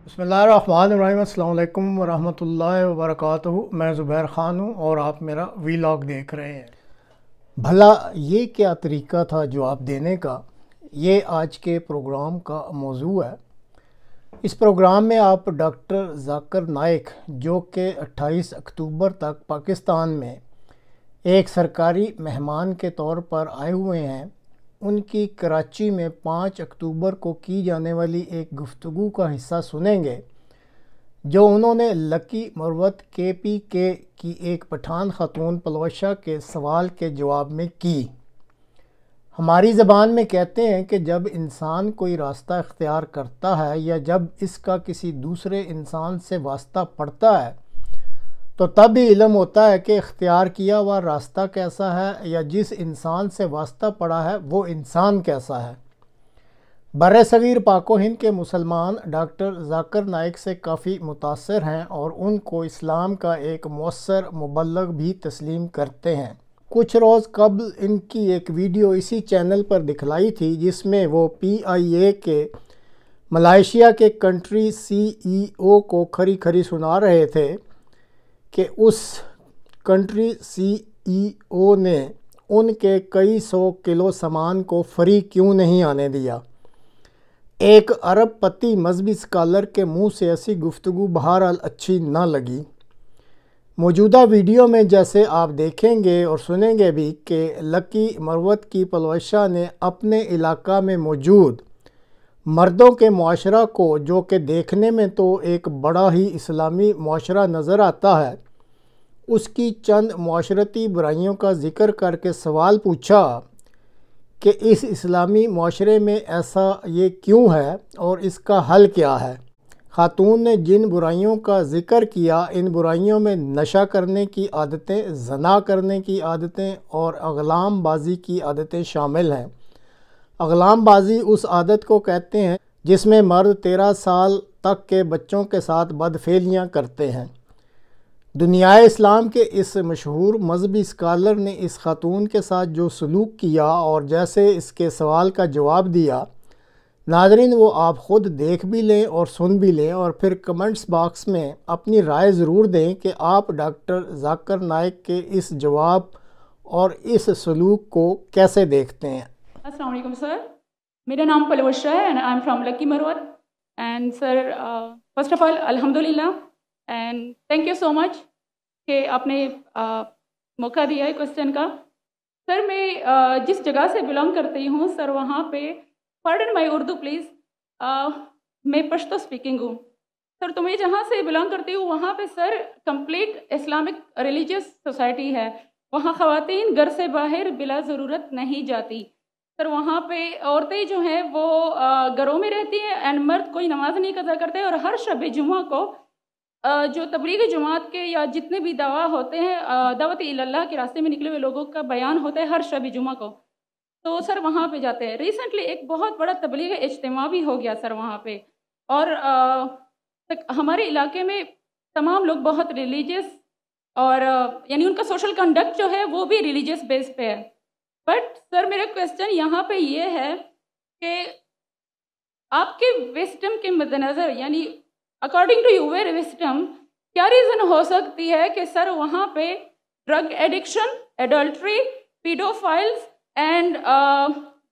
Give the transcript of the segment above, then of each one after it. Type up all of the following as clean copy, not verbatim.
बिस्मिल्लाहिर्रहमानिर्रहीम। अस्सलाम वालेकुम वरहमतुल्लाहि वबरकातुहू। मैं ज़ुबैर ख़ान हूँ और आप मेरा वीलॉग देख रहे हैं। भला ये क्या तरीका था जवाब देने का, ये आज के प्रोग्राम का मौजू है। इस प्रोग्राम में आप डॉक्टर ज़ाकिर नाइक, जो कि 28 अक्टूबर तक पाकिस्तान में एक सरकारी मेहमान के तौर पर आए हुए हैं, उनकी कराची में 5 अक्टूबर को की जाने वाली एक गुफ्तगू का हिस्सा सुनेंगे, जो उन्होंने लकी मरवत KPK की एक पठान खातून पलवशा के सवाल के जवाब में की। हमारी ज़बान में कहते हैं कि जब इंसान कोई रास्ता इख्तियार करता है या जब इसका किसी दूसरे इंसान से वास्ता पड़ता है तो तब भी इल्म होता है कि इख्तियार किया हुआ रास्ता कैसा है या जिस इंसान से वास्ता पड़ा है वो इंसान कैसा है। बर्र-ए-सग़ीर पाक व हिंद के मुसलमान डॉक्टर ज़ाकिर नाइक से काफ़ी मुतासर हैं और उनको इस्लाम का एक मौसर मुबल्लग भी तस्लीम करते हैं। कुछ रोज़ कबल इनकी एक वीडियो इसी चैनल पर दिखलाई थी, जिसमें वो PIA के मलाइशिया के कंट्री CEO को खरी खरी सुना रहे थे कि उस कंट्री CEO ने उनके कई 100 किलो सामान को फ्री क्यों नहीं आने दिया। एक अरब पति मजहबी स्कॉलर के मुंह से ऐसी गुफ्तगू बहरहाल अच्छी ना लगी। मौजूदा वीडियो में जैसे आप देखेंगे और सुनेंगे भी कि लकी मरवत की पलवशा ने अपने इलाका में मौजूद मर्दों के मुआशरा को, जो कि देखने में तो एक बड़ा ही इस्लामी मुआशरा नज़र आता है, उसकी चंद मुआशरती बुराइयों का ज़िक्र करके सवाल पूछा कि इस इस्लामी मुआशरे में ऐसा ये क्यों है और इसका हल क्या है। खातून ने जिन बुराइयों का ज़िक्र किया, इन बुराइयों में नशा करने की आदतें, ज़ना करने की आदतें और अगलाम बाजी की आदतें शामिल हैं। अगलाम बाजी उस आदत को कहते हैं जिसमें मर्द 13 साल तक के बच्चों के साथ बदफेलियाँ करते हैं। दुनियाए इस्लाम के इस मशहूर मजहबी स्कॉलर ने इस खातून के साथ जो सलूक किया और जैसे इसके सवाल का जवाब दिया, नाज़रीन वो आप ख़ुद देख भी लें और सुन भी लें और फिर कमेंट्स बॉक्स में अपनी राय ज़रूर दें कि आप डॉक्टर ज़ाकिर नाइक के इस जवाब और इस सलूक को कैसे देखते हैं। अस्सलाम वालेकुम सर, मेरा नाम पलवशा है and I am from Lakki Marwat. And sir, first of all अल्हम्दुलिल्लाह and thank you so much कि आपने मौका दिया है क्वेश्चन का। सर, मैं जिस जगह से बिलोंग करती हूँ सर, वहाँ पे पार्डन माई उर्दू प्लीज़, मैं पश्तो स्पीकिंग हूँ सर। तो मैं जहाँ से बिलोंग करती हूँ वहाँ पे sir complete Islamic religious society है। वहाँ ख़वातीन घर से बाहर बिला ज़रूरत नहीं जाती सर। वहाँ पे औरतें जो हैं वो घरों में रहती हैं एंड मर्द कोई नमाज नहीं कज़ा करते। और हर शब जुमा को जो तबलीगी जमात के या जितने भी दवा होते हैं, दावत इल्लल्लाह के रास्ते में निकले हुए लोगों का बयान होता है हर शब जुमा को, तो सर वहाँ पे जाते हैं। रिसेंटली एक बहुत बड़ा तबलीगी इज्तिमा भी हो गया सर वहाँ पे। और हमारे इलाके में तमाम लोग बहुत रिलीजियस और यानी उनका सोशल कंडक्ट जो है वो भी रिलीजियस बेस पे है। बट सर मेरा क्वेश्चन यहाँ पे ये है कि आपके विस्डम के मद्देनज़र, यानी अकॉर्डिंग टू यूर विस्डम, क्या रीज़न हो सकती है कि सर वहाँ पे drug addiction, adultery, paedophiles and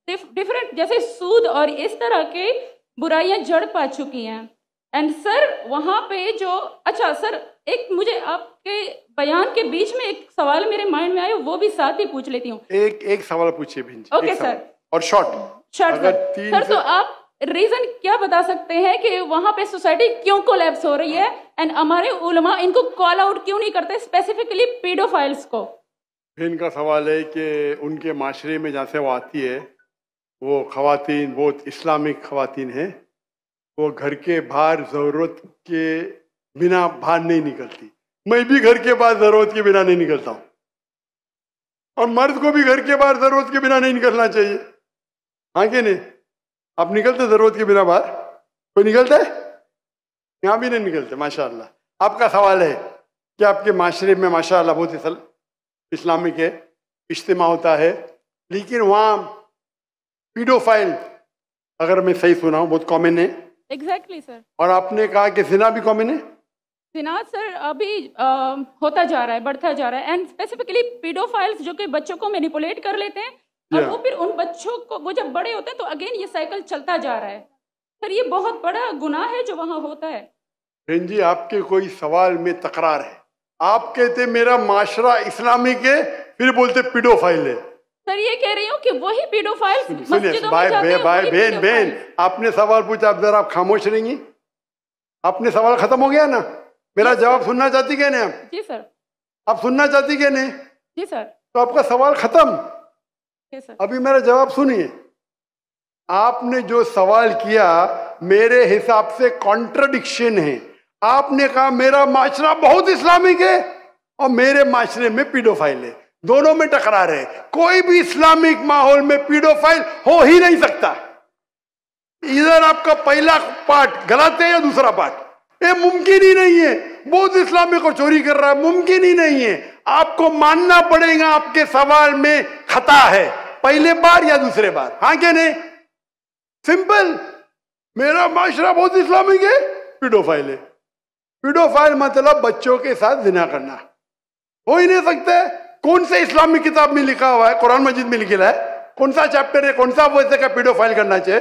different जैसे सूद और इस तरह के बुराइयां जड़ पा चुकी हैं। एंड सर वहाँ पे जो, अच्छा सर, एक मुझे आपके बयान के बीच में एक सवाल मेरे माइंड में आया, वो भी साथ ही पूछ लेती हूँ। एक सवाल पूछिए भिंजी। ओके सर, और शॉर्ट सर। तो आप रीजन क्या बता सकते हैं कि वहाँ पे सोसाइटी क्यों कोलैप्स हो रही है एंड हमारे उलमा इनको कॉल आउट क्यों नहीं करते, स्पेसिफिकली पीडोफाइल्स को? इनका सवाल है कि उनके माशरे में जहाँ से वो आती है वो ख़वातीन बहुत इस्लामिक ख़वातीन हैं, वो घर के बाहर ज़रूरत के बिना बाहर नहीं निकलती। मैं भी घर के बाहर ज़रूरत के बिना नहीं निकलता हूँ और मर्द को भी घर के बाहर ज़रूरत के बिना नहीं निकलना चाहिए। हाँ कि नहीं? आप निकलते ज़रूरत के बिना बाहर? कोई निकलता है? यहाँ भी नहीं निकलते माशाअल्लाह। आपका सवाल है कि आपके माशरे में माशाअल्लाह बहुत इस्लामिक है, इज्तिमा होता है, लेकिन वहाँ पीडोफाइल, अगर मैं सही सुना हूँ, बहुत कॉमन है एग्जैक्टली सर। और आपने कहा कि जिना भी कॉमन है। जिना सर अभी होता जा रहा है, बढ़ता जा रहा है, एंड स्पेसिफिकली पीडोफाइल्स जो कि बच्चों को मैनिपुलेट कर लेते हैं और वो फिर उन बच्चों को, वो जब बड़े होते हैं तो अगेन ये साइकिल चलता जा रहा है। सर ये बहुत बड़ा गुनाह है जो वहाँ होता है। बहन जी, आपके कोई सवाल में तकरार है। आप कहते मेरा माशरा इस्लामिक है, फिर बोलते पीडोफाइल है। सर ये कह रही हूँ कि वही पीडोफाइल्स मस्जिदों में जाते हैं, भाई बहन बहन, आपने सवाल पूछा, आप जरा आप खामोश रहेंगी? आपने सवाल खत्म हो गया ना? मेरा जवाब सुनना चाहती क्या नहीं आप? जी सर। आप सुनना चाहती क्या नहीं? जी सर। तो आपका सवाल खत्म। सर अभी मेरा जवाब सुनिए। आपने जो सवाल किया मेरे हिसाब से कॉन्ट्रडिक्शन है। आपने कहा मेरा माशरा बहुत इस्लामिक है और मेरे माशरे में पीडोफाइल है, दोनों में टकरार है। कोई भी इस्लामिक माहौल में पीडोफाइल हो ही नहीं सकता। इधर आपका पहला पार्ट गलत है या दूसरा पार्ट, ये मुमकिन ही नहीं है। बहुत इस्लामिक को चोरी कर रहा है, मुमकिन ही नहीं है। आपको मानना पड़ेगा आपके सवाल में खता है, पहले बार या दूसरे बार, हाँ क्या नहीं? सिंपल। मेरा माशरा बहुत इस्लामिक है, पीडोफाइल है। पीडोफाइल मतलब बच्चों के साथ जिना करना, हो ही नहीं सकता है। कौन से इस्लामिक किताब में लिखा हुआ है? कुरान मजीद में लिखा है? कौन सा चैप्टर है, कौन सा वैसे का पीडोफाइल करना चाहिए?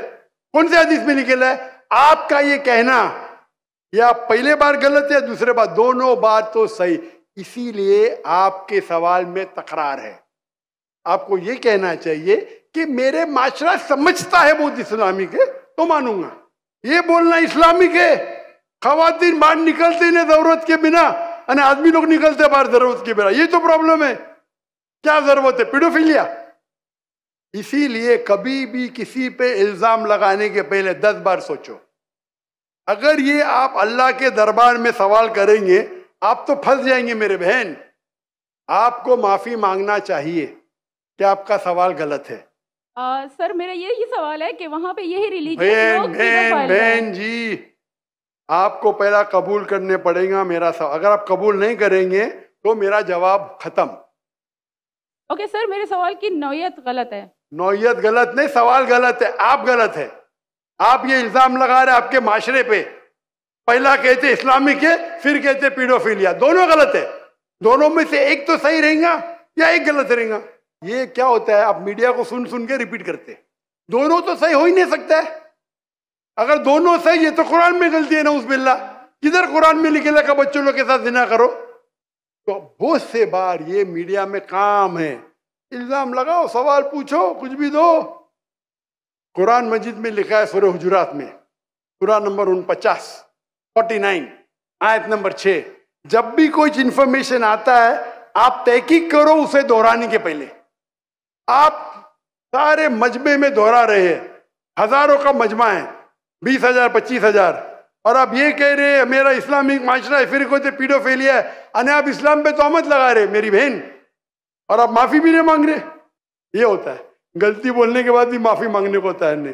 कौन से हदीस में लिखा है? आपका ये कहना या पहले बार गलत है, दूसरे बार, दोनों बार तो सही। इसीलिए आपके सवाल में तकरार है। आपको ये कहना चाहिए कि मेरे माशरा समझता है बहुत इस्लामिक है तो मानूंगा। ये बोलना इस्लामिक है, खवातीन बाहर निकलते नहीं जरूरत के बिना, और आदमी लोग निकलते बाहर जरूरत के बिना, ये तो प्रॉब्लम है। क्या जरूरत है? पीडोफिलिया। इसीलिए कभी भी किसी पे इल्जाम लगाने के पहले 10 बार सोचो। अगर ये आप अल्लाह के दरबार में सवाल करेंगे आप तो फंस जाएंगे मेरे बहन। आपको माफी मांगना चाहिए कि आपका सवाल गलत है। सर मेरा यही सवाल है कि वहां पे यही रिलीजियस लोग बहन जी, आपको पहला कबूल करने पड़ेगा मेरा सवाल। अगर आप कबूल नहीं करेंगे तो मेरा जवाब खत्म। ओके सर, मेरे सवाल की नौयत गलत है। नौयत गलत नहीं, सवाल गलत है, आप गलत है। आप ये इल्जाम लगा रहे आपके माशरे पे। पहला कहते इस्लामिक है, फिर कहते पीडोफिलिया, दोनों गलत है। दोनों में से एक तो सही रहेगा या एक गलत रहेगा। ये क्या होता है, आप मीडिया को सुन सुन के रिपीट करते, दोनों तो सही हो ही नहीं सकता है। अगर दोनों सही है तो कुरान में गलती है ना, उस बिल्ला। किधर कुरान में लिखे लगा बच्चों लोग के साथ जिना करो? तो बहुत से बार ये मीडिया में काम है, इल्जाम लगाओ, सवाल पूछो, कुछ भी दो। कुरान मजीद में लिखा है सूरह हुजुरात में, सूरह नंबर 49 आयत नंबर 6, जब भी कोई इंफॉर्मेशन आता है आप तहकीक करो उसे दोहराने के पहले। आप सारे मजमे में दोहरा रहे हैं, हजारों का मजमा है, 20,000 25,000, और आप ये कह रहे हैं मेरा इस्लामिक माशरा है, फिर कोई पीडोफिलिया है, अने आप इस्लाम पे तोहमत लगा रहे मेरी बहन, और आप माफी भी नहीं मांग रहे। ये होता है, गलती बोलने के बाद भी माफी मांगने को होता है।